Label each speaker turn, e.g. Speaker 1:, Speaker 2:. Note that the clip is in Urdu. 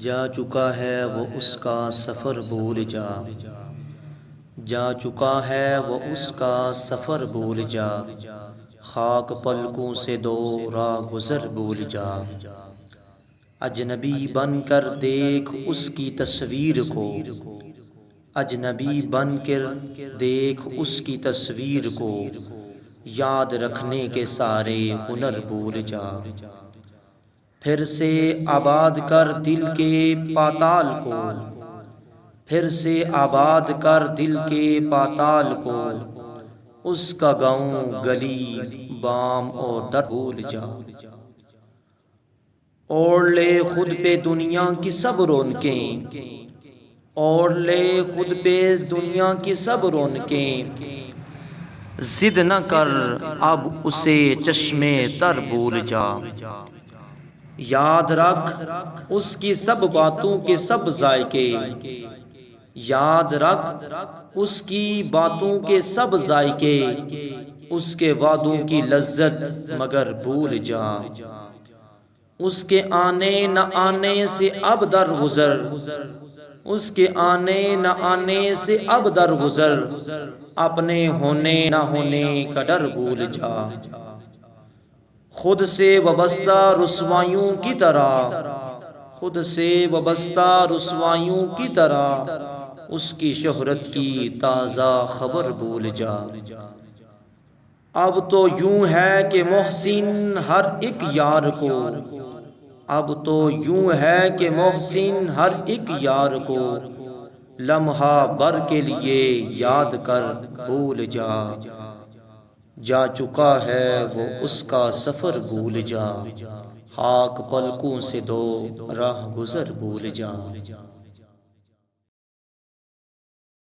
Speaker 1: جا چکا ہے وہ اس کا سفر بھول جا، جا چکا ہے وہ اس کا سفر بھول جا، خاک پلکوں سے دو راہ گزر بھول جا۔ اجنبی بن کر دیکھ اس کی تصویر کو، اجنبی بن کر دیکھ اس کی تصویر کو، یاد رکھنے کے سارے ہنر بھول جا۔ پھر سے آباد کر دل کے پاتال کو، پھر سے آباد کر دل کے پاتال کو، اس کا گاؤں گلی بام اور در بھول جا۔ اوڑھ لے خود پہ دنیا کی سب رونقیں، اوڑھ لے خود پہ دنیا کی سب رونقیں، ضد نہ کر اب اسے چشمے تر بھول جا۔ یاد رکھ اس کی سب باتوں کے سب ذائقے، یاد رکھ اس کی باتوں کے سب ذائقے، اس کے وعدوں کی لذت مگر بھول جا۔ اس کے آنے نہ آنے سے اب درگزر، اس کے آنے نہ آنے سے اب درگزر، اپنے ہونے نہ ہونے کا ڈر بھول جا۔ خود سے وابستہ رسوائیوں کی طرح، خود سے وابستہ رسوائیوں کی طرح، اس کی شہرت کی تازہ خبر بھول جا۔ اب تو یوں ہے کہ محسن ہر ایک یار کو، اب تو یوں ہے کہ محسن ہر ایک یار کو، لمحہ بھر کے لیے یاد کر بھول جا۔ جا چکا ہے وہ اس کا سفر بھول جا، خاک پلکوں سے دو راہ گزر بھول جا۔